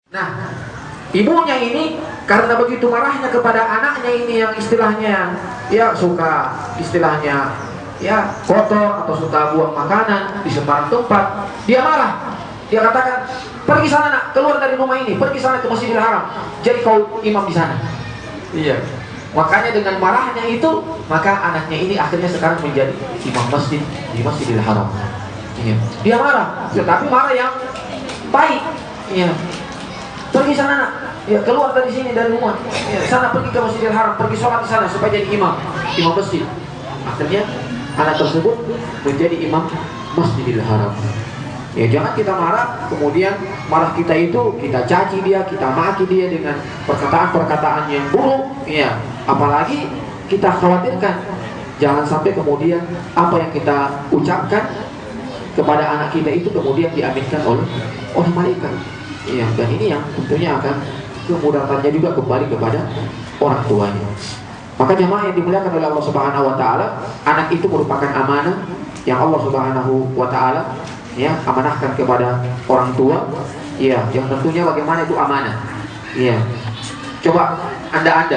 Nah, ibunya ini karena begitu marahnya kepada anaknya ini yang istilahnya ya suka istilahnya ya kotor atau suka buang makanan di sembarang tempat, dia marah. Dia katakan, pergi sana nak, keluar dari rumah ini, pergi sana ke Masjidil Haram, jadi kau imam di sana. Iya. Makanya dengan marahnya itu, maka anaknya ini akhirnya sekarang menjadi imam masjid di Masjidil Haram. Iya. Dia marah, tetapi marah yang baik. Iya. Pergi sana nak, ya keluar dari sini dari rumah, ya, sana pergi ke Masjidil Haram, pergi sholat di sana supaya jadi imam masjid. Akhirnya anak tersebut menjadi imam Masjidil Haram. Ya jangan kita marah, kemudian marah kita itu kita caci dia, kita maki dia dengan perkataan-perkataan yang buruk. Ya, apalagi kita khawatirkan jangan sampai kemudian apa yang kita ucapkan kepada anak kita itu kemudian diaminkan oleh malaikat. Ya, dan ini yang tentunya akan kemudarannya juga kembali kepada orang tuanya. Maka jemaah yang dimuliakan oleh Allah Subhanahu wa taala, anak itu merupakan amanah yang Allah Subhanahu wa taala ya amanahkan kepada orang tua. Ya, yang tentunya bagaimana itu amanah. Ya. Coba Anda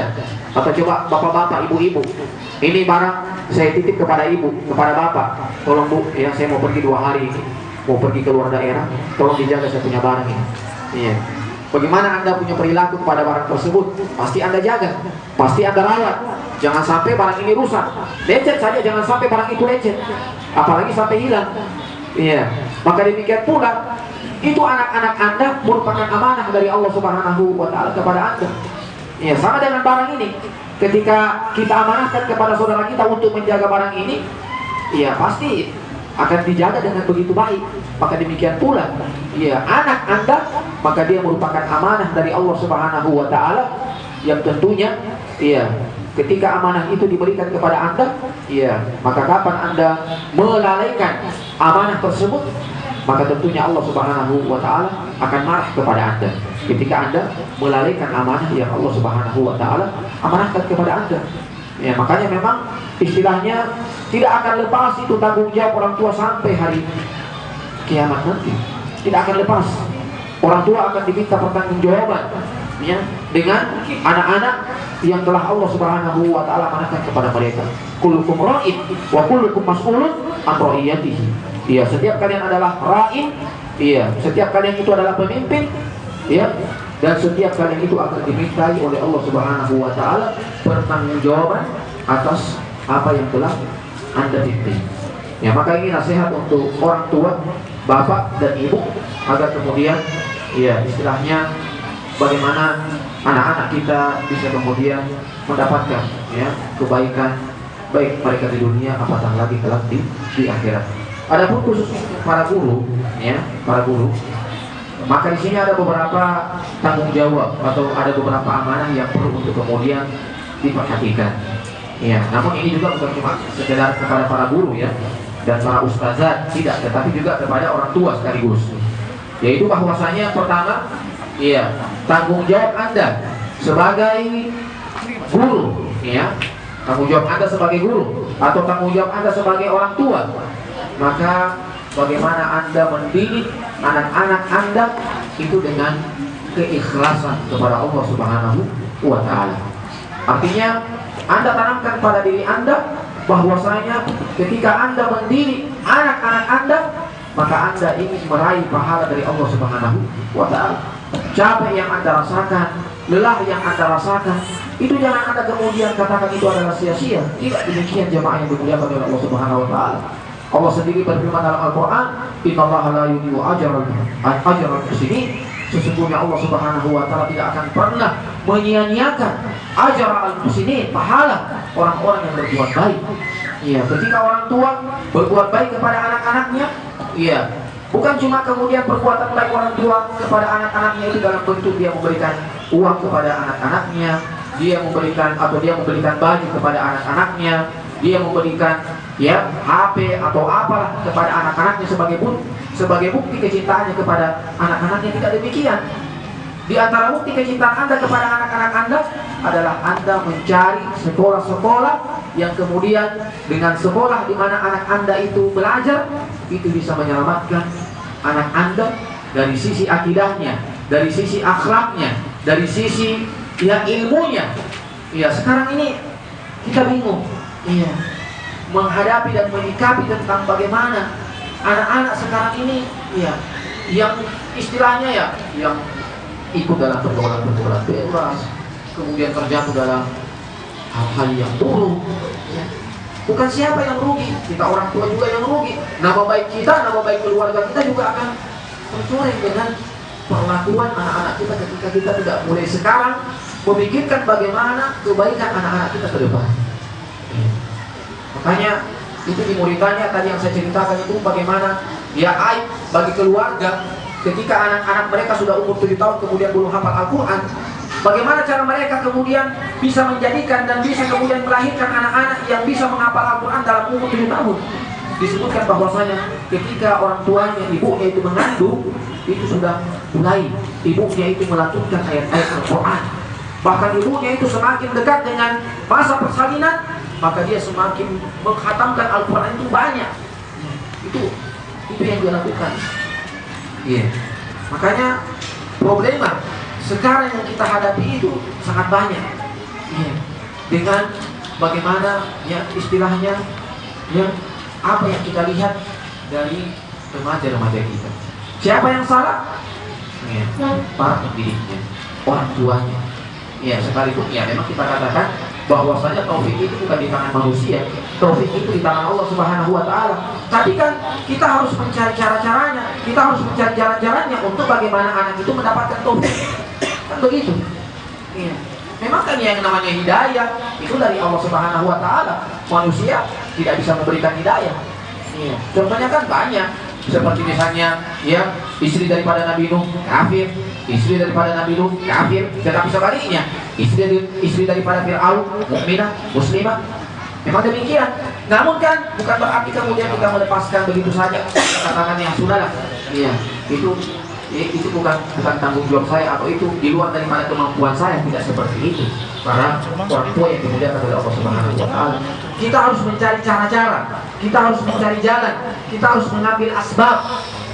atau coba bapak-bapak, ibu-ibu. Ini barang saya titip kepada ibu, kepada bapak. Tolong Bu, ya saya mau pergi 2 hari ini. Mau pergi ke luar daerah, tolong dijaga saya punya barang ini. Iya. Bagaimana Anda punya perilaku kepada barang tersebut? Pasti Anda jaga, pasti Anda rawat. Jangan sampai barang ini rusak. Lecet saja, jangan sampai barang itu lecet. Apalagi sampai hilang. Iya. Maka demikian pula, itu anak-anak Anda merupakan amanah dari Allah Subhanahu wa taala kepada Anda. Iya, sama dengan barang ini. Ketika kita amanahkan kepada saudara kita untuk menjaga barang ini, iya pasti akan dijaga dengan begitu baik. Maka demikian pula, ya anak Anda, maka dia merupakan amanah dari Allah Subhanahu wa taala yang tentunya ya ketika amanah itu diberikan kepada Anda, ya maka kapan Anda melalaikan amanah tersebut, maka tentunya Allah Subhanahu wa taala akan marah kepada Anda ketika Anda melalaikan amanah yang Allah Subhanahu wa taala amanahkan kepada Anda. Ya, makanya memang istilahnya tidak akan lepas itu tanggung jawab orang tua sampai hari kiamat nanti. Tidak akan lepas. Orang tua akan diminta pertanggungjawaban ya, dengan anak-anak yang telah Allah Subhanahu wa taala amanahkan kepada mereka. Kullukum ra'in wa kullukum mas'ulun an ra'iyatihi. Iya, setiap kalian adalah ra'in. Iya, setiap kalian itu adalah pemimpin. Ya, dan setiap kalian itu akan dimintai oleh Allah Subhanahu wa taala pertanggungjawaban atas apa yang telah Anda pimpin. Ya, maka ini nasihat untuk orang tua, bapak dan ibu agar kemudian ya istilahnya bagaimana anak-anak kita bisa kemudian mendapatkan ya kebaikan baik mereka di dunia apatah lagi kelak di akhirat. Adapun khusus para guru ya, para guru, maka di sini ada beberapa tanggung jawab atau ada beberapa amanah yang perlu untuk kemudian diperhatikan. Ya, namun ini juga bukan cuma sekedar kepada para guru ya dan para ustazat, tidak, tetapi juga kepada orang tua sekaligus. Yaitu bahwasanya pertama, ya tanggung jawab Anda sebagai guru, ya tanggung jawab Anda sebagai guru atau tanggung jawab Anda sebagai orang tua. Maka bagaimana Anda mendidik anak-anak Anda itu dengan keikhlasan kepada Allah Subhanahu wa taala. Artinya Anda tanamkan pada diri Anda bahwasanya ketika Anda mendidik anak-anak Anda, maka Anda ingin meraih pahala dari Allah Subhanahu wa taala. Capek yang Anda rasakan, lelah yang Anda rasakan, itu jangan Anda kemudian katakan itu adalah sia-sia. Tidak demikian jemaah yang dimuliakan oleh Allah Subhanahu wa taala. Allah sendiri berfirman dalam Al-Quran, Innallaha la yudhi'u ajral muhsinin. Sesungguhnya Allah Subhanahu wa taala tidak akan pernah menyia-nyiakan ajral muhsinin, pahala orang-orang yang berbuat baik. Iya, ketika orang tua berbuat baik kepada anak-anaknya, iya, bukan cuma kemudian perbuatan baik orang tua kepada anak-anaknya itu dalam bentuk dia memberikan uang kepada anak-anaknya, dia memberikan baju kepada anak-anaknya, dia memberikan ya HP atau apalah kepada anak-anaknya sebagai bukti kecintaannya kepada anak-anaknya. Tidak demikian. Di antara bukti kecintaan Anda kepada anak-anak Anda adalah Anda mencari sekolah-sekolah yang kemudian dengan sekolah di mana anak Anda itu belajar, itu bisa menyelamatkan anak Anda dari sisi akidahnya, dari sisi akhlaknya, dari sisi ya ilmunya. Ya sekarang ini kita bingung, iya, menghadapi dan menyikapi tentang bagaimana anak-anak sekarang ini, ya, yang istilahnya ya, yang ikut dalam pergaulan bebas, kemudian terjatuh dalam hal-hal yang buruk. Ya. Bukan siapa yang rugi, kita orang tua juga yang rugi. Nama baik kita, nama baik keluarga kita juga akan tercoreng dengan perlakuan anak-anak kita ketika kita tidak mulai sekarang memikirkan bagaimana kebaikan anak-anak kita ke depan. Makanya itu di Mauritania tadi yang saya ceritakan itu bagaimana ya aib bagi keluarga ketika anak-anak mereka sudah umur 7 tahun kemudian belum hafal Al-Quran. Bagaimana cara mereka kemudian bisa menjadikan dan bisa kemudian melahirkan anak-anak yang bisa menghafal Al-Quran dalam umur 7 tahun. Disebutkan bahwasanya ketika orang tuanya, ibunya itu mengandung, itu sudah mulai ibunya itu melantunkan ayat-ayat Al-Quran. Bahkan ibunya itu semakin dekat dengan masa persalinan, maka dia semakin menghatamkan Al-Quran itu banyak. Itu yang dia lakukan. Iya. Makanya problema sekarang yang kita hadapi itu sangat banyak. Iya. Dengan bagaimana ya istilahnya ya apa yang kita lihat dari remaja-remaja kita. Siapa yang salah? Ya, para pendidiknya, orang tuanya. Ya, sekalipun ya memang kita katakan bahwasanya taufik itu bukan di tangan manusia, taufik itu di tangan Allah Subhanahu wa taala. Tapi kan kita harus mencari cara-caranya, kita harus mencari jalan-jalannya untuk bagaimana anak itu mendapatkan taufik. Kan begitu. Iya. Memang kan yang namanya hidayah itu dari Allah Subhanahu wa taala. Manusia tidak bisa memberikan hidayah. Iya. Contohnya kan banyak. Seperti misalnya ya istri daripada Nabi Nuh kafir, istri daripada Nabi Nuh kafir, tetapi sebaliknya istri daripada Fir'aun mukminah, muslimah. Memang demikian. Namun kan bukan berarti kemudian kita melepaskan begitu saja katakan yang sudah lah. Iya, itu bukan tanggung jawab saya atau itu di luar daripada kemampuan saya, tidak seperti itu. Para orang tua yang kemudian oleh Allah Subhanahu wa taala. Kita harus mencari cara-cara, kita harus mencari jalan, kita harus mengambil asbab.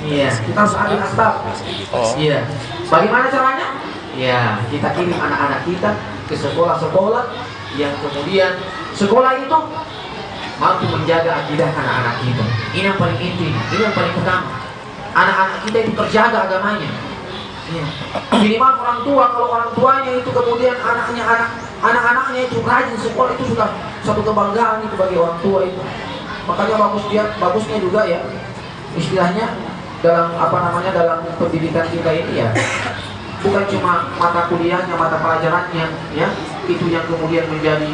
Iya, kita harus ambil asbab. Iya. Bagaimana caranya? Ya, kita kirim anak-anak kita ke sekolah-sekolah yang kemudian sekolah itu mampu menjaga akidah anak-anak kita. Ini yang paling inti, ini yang paling utama. Anak-anak kita itu terjaga agamanya. Ya. Minimal orang tua, kalau orang tuanya itu kemudian anak-anaknya itu rajin sekolah, itu sudah satu kebanggaan itu bagi orang tua itu. Makanya bagusnya juga ya istilahnya dalam dalam pendidikan kita ini ya, bukan cuma mata kuliahnya, mata pelajarannya ya, itu yang kemudian menjadi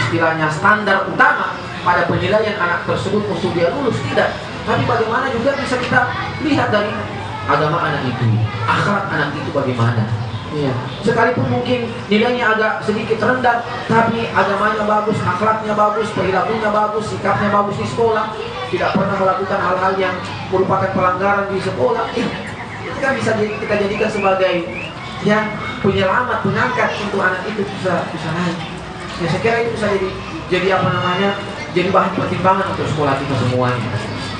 istilahnya standar utama pada penilaian anak tersebut untuk dia lulus, tidak. Tapi bagaimana juga bisa kita lihat dari agama anak itu, akhlak anak itu bagaimana. Iya. Sekalipun mungkin nilainya agak sedikit rendah, tapi agamanya bagus, akhlaknya bagus, perilakunya bagus, sikapnya bagus di sekolah, tidak pernah melakukan hal-hal yang merupakan pelanggaran di sekolah. Itu kan bisa kita jadikan sebagai ya penyelamat, pengangkat untuk anak itu bisa naik. Ya, saya kira itu bisa jadi jadi bahan pertimbangan untuk sekolah kita semuanya.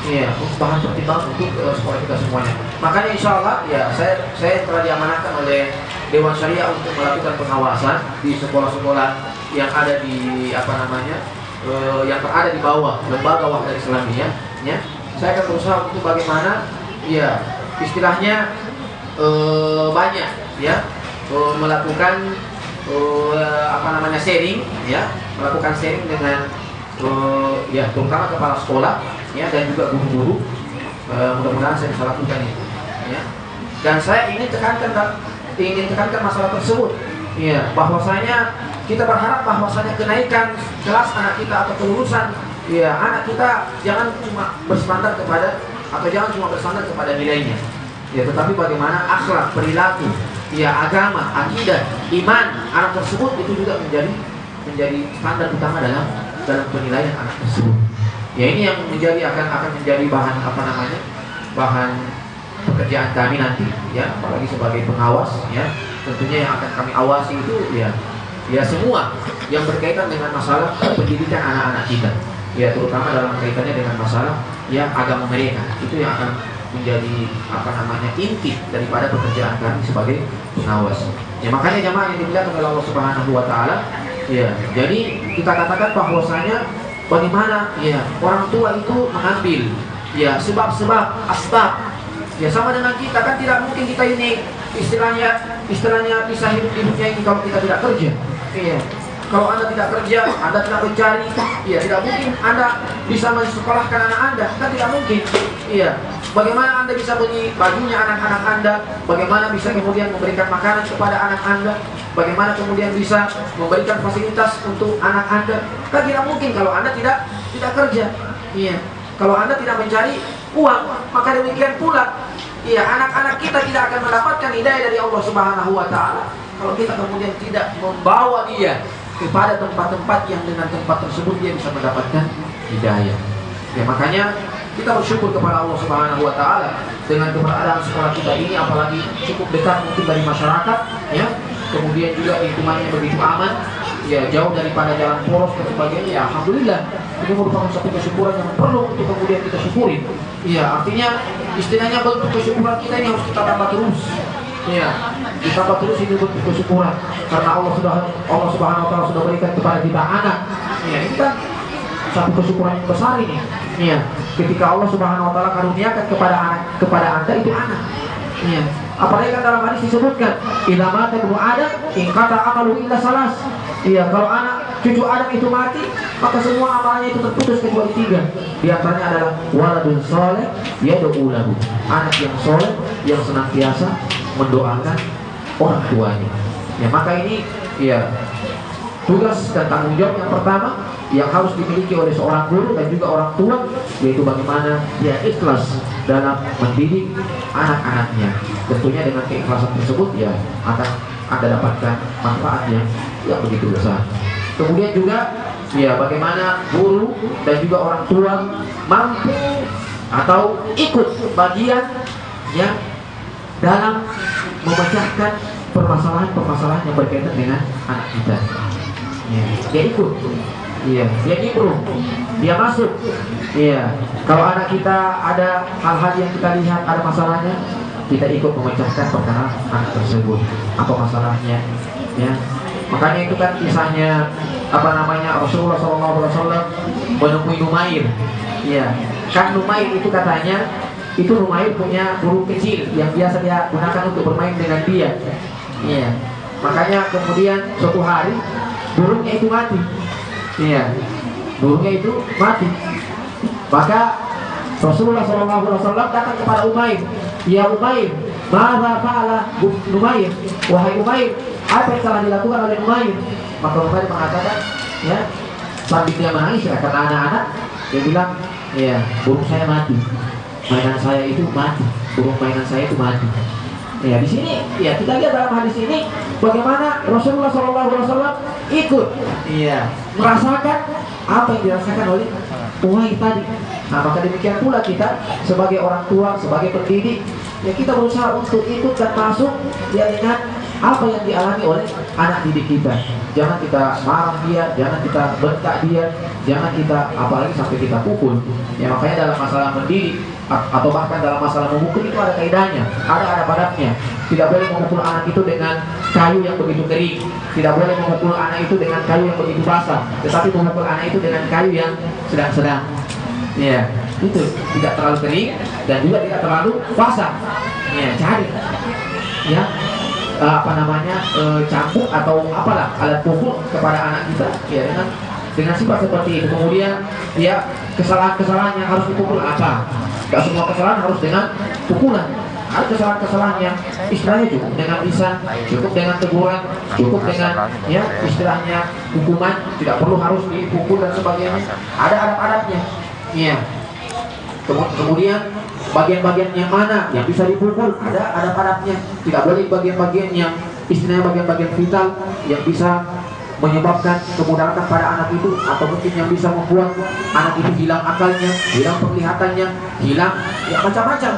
Iya, bahan pertimbangan untuk sekolah kita semuanya. Makanya insya Allah ya saya telah diamanahkan oleh Dewan Syariah untuk melakukan pengawasan di sekolah-sekolah yang ada di yang berada di bawah lembaga Wahdatul Islamiyah. Ya, saya akan berusaha untuk bagaimana ya istilahnya banyak ya melakukan sharing ya, melakukan sharing dengan ya terutama kepala sekolah ya dan juga guru-guru. Mudah-mudahan saya bisa lakukan itu ya. Dan saya ingin tekankan masalah tersebut ya, bahwasanya kita berharap bahwasanya kenaikan kelas anak kita atau kelulusan ya anak kita jangan cuma bersandar kepada nilainya ya, tetapi bagaimana akhlak, perilaku ya, agama, akidah, iman anak tersebut itu juga menjadi standar utama dalam penilaian anak tersebut. Ya ini yang akan menjadi bahan bahan pekerjaan kami nanti ya, apalagi sebagai pengawas ya. Tentunya yang akan kami awasi itu ya semua yang berkaitan dengan masalah pendidikan anak-anak kita. Ya terutama dalam kaitannya dengan masalah ya agama mereka. Itu yang akan menjadi apa namanya inti daripada pekerjaan kami sebagai pengawas. Ya makanya jamaah yang dimuliakan oleh Allah Subhanahu wa taala, ya. Jadi kita katakan bahwasanya bagaimana ya orang tua itu mengambil ya sebab-sebab asbab. Ya sama dengan kita kan tidak mungkin kita ini istilahnya bisa hidupnya ini kalau kita tidak kerja. Iya. Kalau Anda tidak kerja, Anda tidak mencari, ya tidak mungkin Anda bisa mensekolahkan anak Anda, kan tidak mungkin. Iya. Bagaimana Anda bisa beli bajunya anak-anak Anda? Bagaimana bisa kemudian memberikan makanan kepada anak Anda? Bagaimana kemudian bisa memberikan fasilitas untuk anak Anda? Kan tidak mungkin kalau Anda tidak kerja. Iya. Kalau Anda tidak mencari uang, maka demikian pula, iya anak-anak kita tidak akan mendapatkan hidayah dari Allah Subhanahu wa taala kalau kita kemudian tidak membawa dia kepada tempat-tempat yang dengan tempat tersebut dia bisa mendapatkan hidayah. Ya makanya kita bersyukur kepada Allah Subhanahu wa taala dengan keberadaan sekolah kita ini, apalagi cukup dekat mungkin dari masyarakat, ya. Kemudian juga lingkungannya begitu aman, ya jauh daripada jalan poros dan sebagainya. Ya, alhamdulillah ini merupakan satu kesyukuran yang perlu untuk kemudian kita syukuri. Ya, artinya istilahnya bentuk kesyukuran kita ini harus kita tambah terus. Ya, ditambah terus ini bentuk kesyukuran karena Allah Subhanahu wa taala sudah berikan kepada kita anak. Ya, ini kan satu kesyukuran yang besar ini. Ya, ketika Allah Subhanahu wa taala karuniakan kepada Anda itu anak. Ya, apalagi kan dalam hadis disebutkan, "Idza mata ibnu Adam, in qata amalu illa salas." Iya, kalau anak cucu Adam itu mati, maka semua amalnya itu terputus kecuali 3. Di antaranya adalah waladun soleh yad'u lahu. Anak yang soleh yang senantiasa mendoakan orang tuanya. Ya, maka ini ya tugas dan tanggung jawab yang pertama yang harus dimiliki oleh seorang guru dan juga orang tua, yaitu bagaimana dia ikhlas dalam mendidik anak-anaknya. Tentunya dengan keikhlasan tersebut ya akan Anda dapatkan manfaat yang begitu besar. Kemudian juga ya bagaimana guru dan juga orang tua mampu atau ikut bagian yang dalam memecahkan permasalahan-permasalahan yang berkaitan dengan anak kita. Ya, dia ikut. Iya, dia nimbrung, dia masuk. Iya, kalau anak kita ada hal-hal yang kita lihat ada masalahnya, kita ikut memecahkan perkara anak tersebut. Apa masalahnya? Ya, makanya itu kan kisahnya Rasulullah SAW menemui Numair. Iya, kan Numair itu katanya Numair punya burung kecil yang biasa dia gunakan untuk bermain dengan dia. Iya, makanya kemudian suatu hari burungnya itu mati. Iya, burungnya itu mati. Maka Rasulullah SAW datang kepada Umair. Ya Umair, maka fa'ala Numair. Wahai Umair, apa yang telah dilakukan oleh Numair? Maka Umair mengatakan, ya, sambil dia menangis ya, karena anak-anak, dia bilang, ya, burung saya mati, mainan saya itu mati, burung mainan saya itu mati. Ya, di sini ya kita lihat dalam hadis ini bagaimana Rasulullah SAW ikut, ya, merasakan apa yang dirasakan oleh Umair tadi. Nah, maka demikian pula kita sebagai orang tua, sebagai pendidik, ya kita berusaha untuk ikut dan masuk ya dengan apa yang dialami oleh anak didik kita. Jangan kita marah dia, jangan kita bentak dia, jangan kita apalagi sampai kita pukul. Ya makanya dalam masalah mendidik atau bahkan dalam masalah memukul itu ada kaidahnya, ada badatnya. Tidak boleh memukul anak itu dengan kayu yang begitu kering, tidak boleh memukul anak itu dengan kayu yang begitu basah, tetapi memukul anak itu dengan kayu yang sedang-sedang. Ya, itu tidak terlalu kering dan juga tidak terlalu basah. Ya, cari. Ya, cambuk atau apalah alat pukul kepada anak kita ya dengan sifat seperti itu. Kemudian ya kesalahan-kesalahan yang harus dipukul apa? Gak semua kesalahan harus dengan pukulan. Ada kesalahan-kesalahan yang istilahnya cukup dengan lisan, cukup dengan teguran, cukup dengan ya istilahnya hukuman, tidak perlu harus dipukul dan sebagainya. Ada adab-adabnya. Iya. Kemudian bagian-bagian yang mana yang bisa dipukul, ada adab-adabnya. Tidak boleh bagian-bagian yang istilahnya bagian-bagian vital yang bisa menyebabkan kemudaratan pada anak itu, atau mungkin yang bisa membuat anak itu hilang akalnya, hilang penglihatannya, hilang ya macam-macam.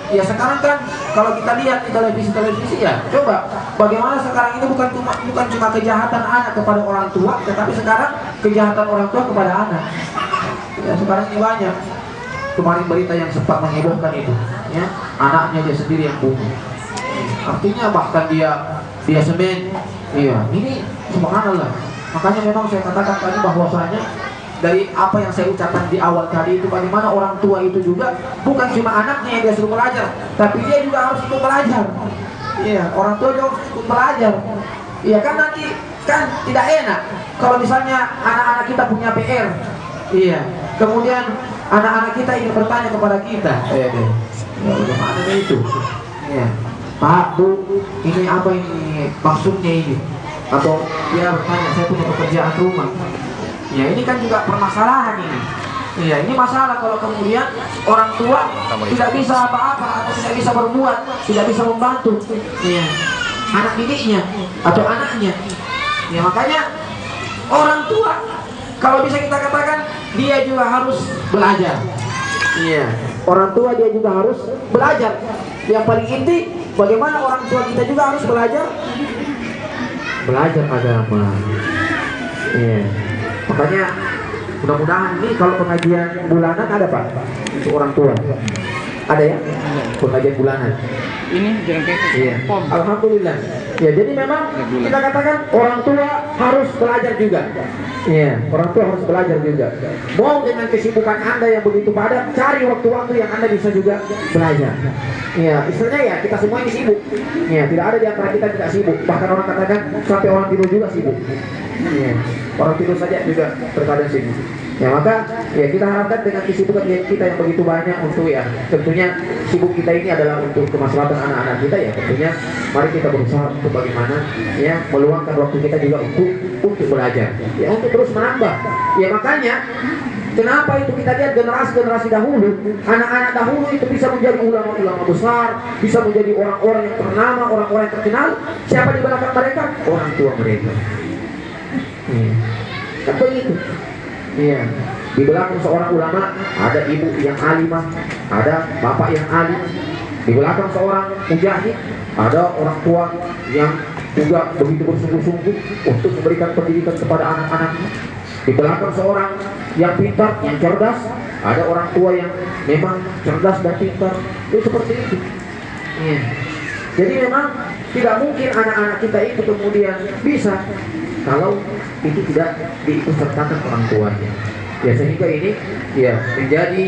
Ya sekarang kan kalau kita lihat di televisi ya, coba bagaimana sekarang ini bukan cuma kejahatan anak kepada orang tua, tetapi sekarang kejahatan orang tua kepada anak. Ya sekarang ini banyak. Kemarin berita yang sempat menghebohkan itu, ya, anaknya dia sendiri yang bunuh. Artinya bahkan dia semen. Iya, ini subhanallah. Makanya memang saya katakan tadi bahwasanya dari apa yang saya ucapkan di awal tadi itu, bagaimana orang tua itu juga bukan cuma anaknya yang dia suruh belajar, tapi dia juga harus ikut belajar. Iya, orang tua juga harus ikut belajar. Iya kan, nanti kan tidak enak kalau misalnya anak-anak kita punya PR. Iya, kemudian anak-anak kita ingin bertanya kepada kita, ya bagaimana itu? Iya, Pak, Bu, ini apa ini maksudnya ini? Atau dia bertanya, saya punya pekerjaan rumah. Ya ini kan juga permasalahan ini. Iya, ini masalah kalau kemudian orang tua tidak bisa apa-apa atau tidak bisa berbuat, tidak bisa membantu. Iya, anak didiknya atau anaknya. Ya makanya orang tua kalau bisa kita katakan dia juga harus belajar. Iya, orang tua dia juga harus belajar. Yang paling inti, bagaimana orang tua kita juga harus belajar agama. Iya. Makanya mudah-mudahan ini kalau pengajian bulanan ada Pak untuk orang tua. Ada ya? Pengajian bulanan. Ini jangan kayak iya. Alhamdulillah. Ya, jadi memang kita katakan orang tua harus belajar juga. Iya, orang tua harus belajar juga. Mau dengan kesibukan Anda yang begitu padat, cari waktu-waktu yang Anda bisa juga belajar. Iya, istilahnya ya kita semua ini sibuk. Iya, tidak ada di antara kita tidak sibuk. Bahkan orang katakan sampai orang tidur juga sibuk. Iya, orang tidur saja juga terkadang sibuk. Ya maka ya kita harapkan dengan kesibukan kita yang begitu banyak untuk ya tentunya sibuk kita ini adalah untuk kemaslahatan anak-anak kita ya tentunya mari kita berusaha untuk bagaimana ya meluangkan waktu kita juga untuk belajar ya untuk terus menambah ya makanya kenapa itu kita lihat generasi dahulu anak-anak dahulu itu bisa menjadi ulama-ulama besar bisa menjadi orang-orang yang ternama orang-orang yang terkenal siapa di belakang mereka orang tua mereka kan begitu. Iya, di belakang seorang ulama ada ibu yang alimah, ada bapak yang alim. Di belakang seorang mujahid ada orang tua yang juga begitu bersungguh-sungguh untuk memberikan pendidikan kepada anak-anaknya. Di belakang seorang yang pintar, yang cerdas, ada orang tua yang memang cerdas dan pintar. Itu seperti itu. Iya. Jadi memang tidak mungkin anak-anak kita itu kemudian bisa kalau itu tidak diikutsertakan orang tuanya. Ya sehingga ini ya menjadi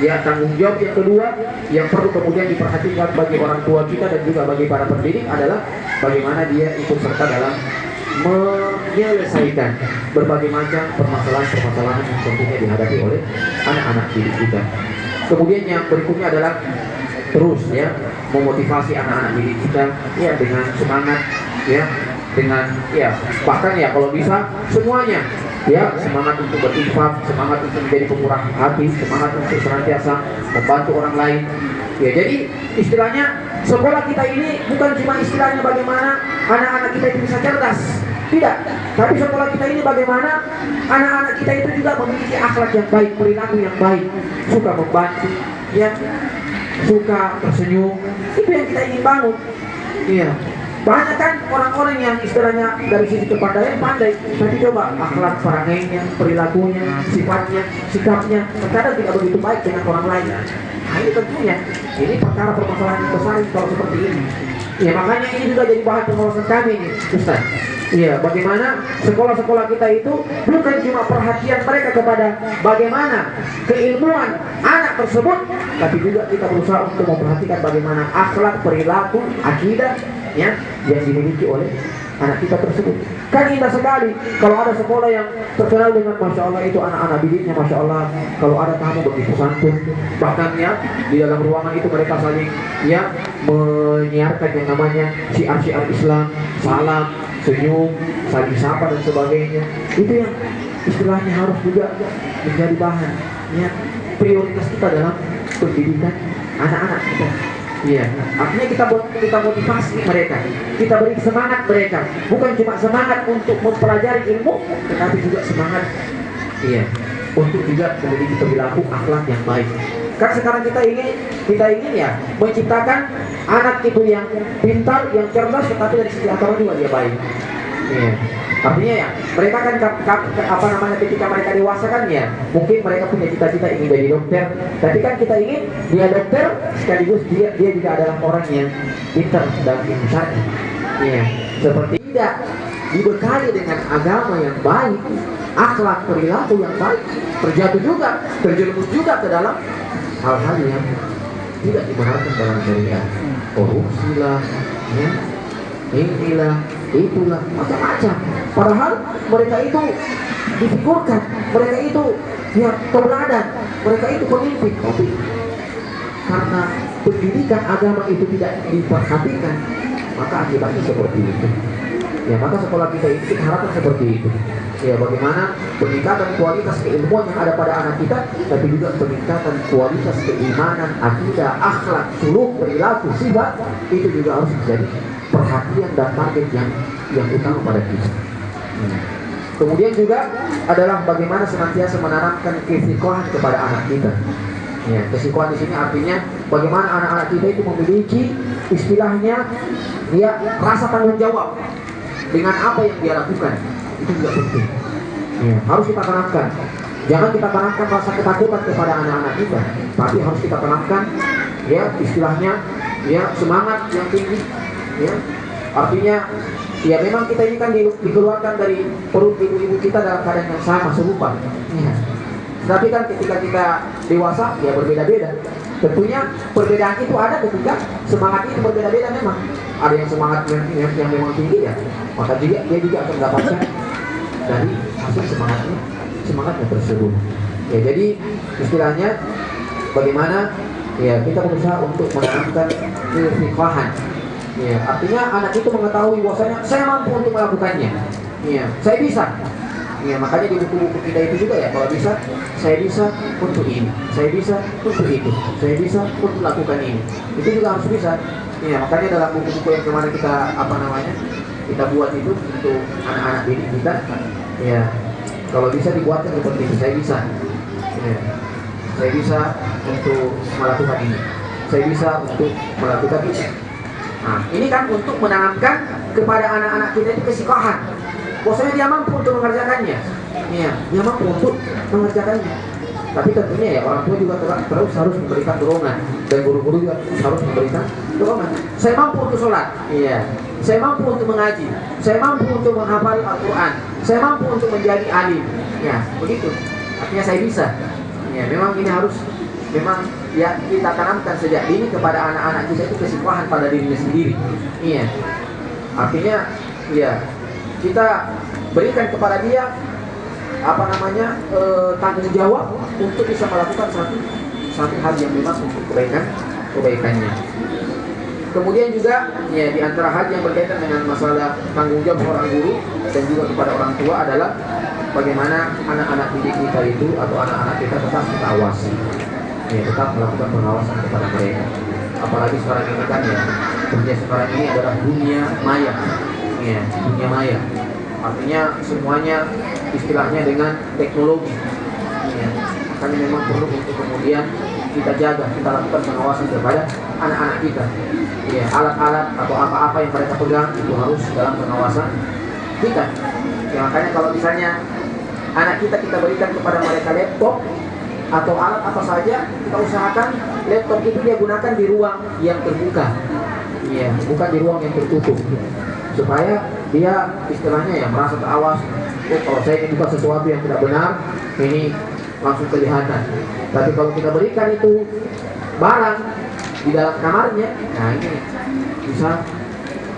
ya tanggung jawab yang kedua yang perlu kemudian diperhatikan bagi orang tua kita dan juga bagi para pendidik adalah bagaimana dia ikut serta dalam menyelesaikan berbagai macam permasalahan-permasalahan yang tentunya dihadapi oleh anak-anak didik kita. Kemudian yang berikutnya adalah terus ya memotivasi anak-anak didik kita ya dengan semangat ya dengan ya bahkan ya kalau bisa semuanya ya semangat untuk berinfak, semangat untuk menjadi pemurah hati, semangat untuk senantiasa membantu orang lain. Ya jadi istilahnya sekolah kita ini bukan cuma istilahnya bagaimana anak-anak kita itu bisa cerdas, tidak. Tapi sekolah kita ini bagaimana anak-anak kita itu juga memiliki akhlak yang baik, perilaku yang baik, suka membantu, ya, suka tersenyum. Itu yang kita ingin bangun. Iya. Banyak kan orang-orang yang istilahnya dari sisi kepandaian pandai, tapi coba akhlak perangainya, perilakunya, sifatnya, sikapnya terkadang tidak begitu baik dengan orang lain. Nah ini tentunya ini perkara permasalahan yang besar kalau seperti ini. Ya makanya ini juga jadi bahan pengawasan kami nih, Ustaz. Iya, bagaimana sekolah-sekolah kita itu bukan cuma perhatian mereka kepada bagaimana keilmuan anak tersebut, tapi juga kita berusaha untuk memperhatikan bagaimana akhlak, perilaku, akidah ya yang dimiliki oleh anak kita tersebut. Kan indah sekali kalau ada sekolah yang terkenal dengan Masya Allah itu anak-anak didiknya Masya Allah, kalau ada tamu begitu santun, bahkan ya di dalam ruangan itu mereka saling ya menyiarkan yang namanya syiar-syiar Islam, salam, senyum, saling sapa dan sebagainya. Itu yang istilahnya harus juga menjadi bahan ya prioritas kita dalam pendidikan anak-anak kita. Iya, artinya kita motivasi mereka, kita beri semangat mereka, bukan cuma semangat untuk mempelajari ilmu, tetapi juga semangat, iya, untuk juga memiliki perilaku akhlak yang baik. Kan sekarang kita ingin ya menciptakan anak itu yang pintar, yang cerdas, tetapi dari segi akhlak juga dia baik. Iya. Artinya ya, mereka kan apa namanya, ketika mereka dewasa kan ya, mungkin mereka punya cita-cita ingin jadi dokter, tapi kan kita ingin dia dokter sekaligus dia juga adalah orang yang pintar dalam ilmu syar'i. Ya, seperti tidak dibekali dengan agama yang baik, akhlak perilaku yang baik, terjerumus juga ke dalam hal-hal yang tidak dibenarkan dalam syariat, korupsi lah, ya, inilah, itulah, macam-macam. Padahal mereka itu difigurkan, mereka itu ya tauladan, mereka itu pemimpin. Tapi karena pendidikan agama itu tidak diperhatikan, maka akibatnya seperti itu. Ya, maka sekolah kita itu kita harapkan seperti itu. Ya, bagaimana peningkatan kualitas keilmuan yang ada pada anak kita, tapi juga peningkatan kualitas keimanan, akidah, akhlak, suluk, perilaku, sifat, itu juga harus menjadi perhatian dan target yang utama pada kita. Kemudian juga adalah bagaimana senantiasa menanamkan kesikohan kepada anak kita. Ya, kesikohan di sini artinya bagaimana anak-anak kita itu memiliki istilahnya dia rasa tanggung jawab dengan apa yang dia lakukan. Itu juga penting. Ya, harus kita tanamkan. Jangan kita tanamkan rasa ketakutan kepada anak-anak kita, tapi harus kita tanamkan ya istilahnya ya semangat yang tinggi. Ya, artinya ya memang kita ini kan dikeluarkan dari perut ibu-ibu kita dalam keadaan yang sama serupa. Ya. Tapi kan ketika kita dewasa ya berbeda-beda. Tentunya perbedaan itu ada ketika semangat itu berbeda-beda memang. Ada yang semangat yang memang tinggi ya, maka dia juga akan mendapatkan dari hasil semangatnya tersebut. Ya, jadi istilahnya bagaimana ya kita berusaha untuk menanamkan kefiqahan. Ya, artinya anak itu mengetahui bahwasanya saya mampu untuk melakukannya. Ya, saya bisa. Ya, makanya di buku-buku kita itu juga ya, kalau bisa, saya bisa untuk ini, saya bisa untuk itu, saya bisa untuk lakukan ini. Itu juga harus bisa. Ya, makanya dalam buku-buku yang kemarin kita kita buat itu untuk anak-anak didik kita, ya kalau bisa dibuatkan seperti itu, saya bisa. Ya, saya bisa untuk melakukan ini, saya bisa untuk melakukan itu. Nah, ini kan untuk menanamkan kepada anak-anak kita itu kesikohan. Bahwasanya dia mampu untuk mengerjakannya. Iya, dia mampu untuk mengerjakannya. Tapi tentunya ya orang tua juga terus harus memberikan dorongan, dan guru-guru juga harus memberikan dorongan. Saya mampu untuk sholat, iya. Saya mampu untuk mengaji, saya mampu untuk menghafal Al-Quran, saya mampu untuk menjadi alim. Ya, begitu. Artinya saya bisa. Ya, memang ini harus ya kita tanamkan sejak dini kepada anak-anak kita itu kesikohan pada dirinya sendiri. Iya. Artinya ya kita berikan kepada dia tanggung jawab untuk bisa melakukan satu hal yang memang untuk kebaikannya. Kemudian juga ya di antara hal yang berkaitan dengan masalah tanggung jawab orang guru dan juga kepada orang tua adalah bagaimana anak-anak didik kita itu atau anak-anak kita tetap kita awasi. Ya, tetap melakukan pengawasan kepada mereka. Apalagi sekarang ini kan ya, dunia sekarang ini adalah dunia maya. Ya, dunia maya. Artinya semuanya istilahnya dengan teknologi. Ya, makanya memang perlu untuk kemudian kita jaga, kita lakukan pengawasan kepada anak-anak kita. Ya, alat-alat atau apa-apa yang mereka pegang itu harus dalam pengawasan kita. Ya, makanya kalau misalnya anak kita berikan kepada mereka laptop atau alat apa saja, kita usahakan laptop itu dia gunakan di ruang yang terbuka. Ya, bukan di ruang yang tertutup. Supaya dia istilahnya ya merasa terawas. Kalau saya ingin buka sesuatu yang tidak benar, ini langsung kelihatan. Tapi kalau kita berikan itu barang di dalam kamarnya, nah ini bisa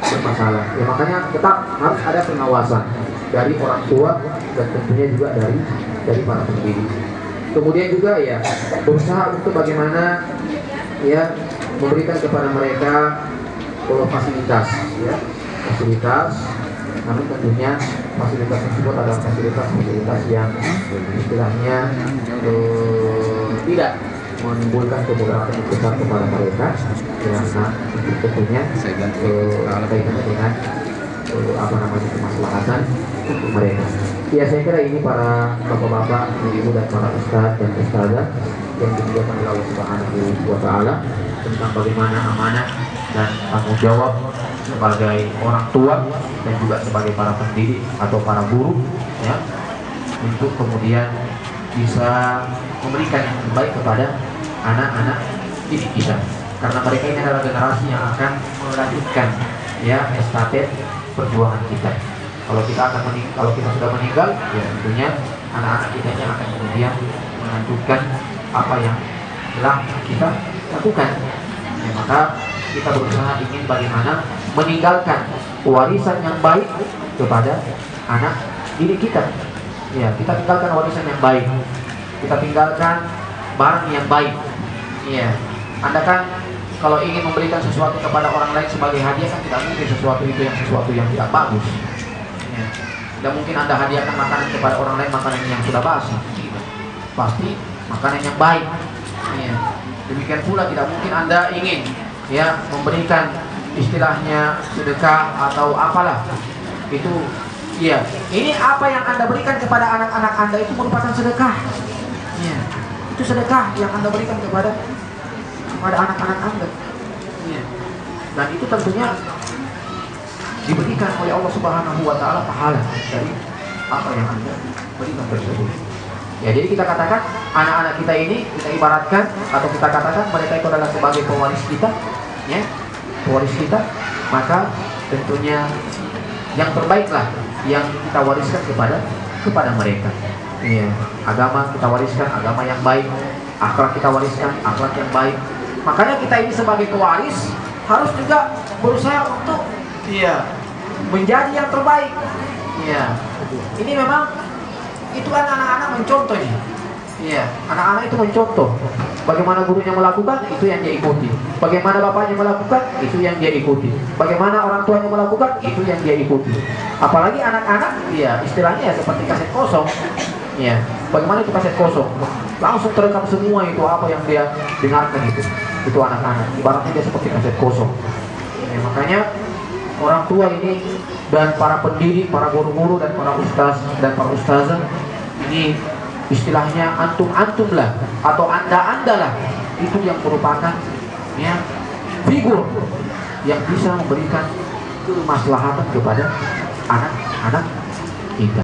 bermasalah. Ya, makanya tetap harus ada pengawasan dari orang tua dan tentunya juga dari para pendidik. Kemudian juga ya berusaha untuk bagaimana ya memberikan kepada mereka fasilitas, ya fasilitas. Namun tentunya fasilitas tersebut adalah fasilitas yang istilahnya tidak menimbulkan kemudaratan yang besar kepada mereka. Ya, nah tentunya kaitannya dengan kemaslahatan untuk mereka. Ya, saya kira ini para bapak-bapak, ibu dan para ustadz dan ustadzah yang dimuliakan oleh Allah Subhanahu wa Ta'ala, tentang bagaimana amanah dan tanggung jawab sebagai orang tua dan juga sebagai para pendidik atau para guru, ya, untuk kemudian bisa memberikan yang terbaik kepada anak-anak didik kita, karena mereka ini adalah generasi yang akan melanjutkan, ya, estafet perjuangan kita. Kalau kita sudah meninggal, ya tentunya anak-anak kita yang akan kemudian melanjutkan apa yang telah kita lakukan. Ya, maka kita berusaha ingin bagaimana meninggalkan warisan yang baik kepada anak didik kita. Ya, kita tinggalkan warisan yang baik, kita tinggalkan barang yang baik. Ya, Anda kan kalau ingin memberikan sesuatu kepada orang lain sebagai hadiah kan tidak mungkin sesuatu yang tidak bagus. Ya, tidak mungkin Anda hadiahkan makanan kepada orang lain makanan yang sudah basi. Pasti makanan yang baik. Ya, demikian pula tidak mungkin Anda ingin, ya, memberikan istilahnya sedekah atau apalah itu. Ya, ini apa yang Anda berikan kepada anak-anak Anda itu merupakan sedekah. Ya, itu sedekah yang Anda berikan kepada anak-anak Anda. Ya. Dan itu tentunya diberikan oleh Allah Subhanahu wa Ta'ala pahala dari apa yang Anda berikan tersebut. Ya, jadi kita katakan anak-anak kita ini kita ibaratkan atau kita katakan mereka itu adalah sebagai pewaris kita, ya, pewaris kita. Maka tentunya yang terbaiklah yang kita wariskan kepada mereka. Ya, agama kita wariskan agama yang baik, akhlak kita wariskan akhlak yang baik. Makanya kita ini sebagai pewaris harus juga berusaha untuk, ya, menjadi yang terbaik. Ya, ini memang itu kan anak-anak mencontohnya. Ya, anak-anak itu mencontoh. Bagaimana gurunya melakukan, itu yang dia ikuti. Bagaimana bapaknya melakukan, itu yang dia ikuti. Bagaimana orang tuanya melakukan, itu yang dia ikuti. Apalagi anak-anak, ya istilahnya ya seperti kaset kosong. Ya, bagaimana itu kaset kosong? Langsung terekam semua itu apa yang dia dengarkan itu. Itu anak-anak. Ibaratnya dia seperti kaset kosong. Ya, makanya orang tua ini dan para pendidik, para guru-guru dan para ustaz dan para ustazah ini istilahnya antum-antum lah atau anda-anda lah, itu yang merupakan, ya, figur yang bisa memberikan kemaslahatan kepada anak-anak kita.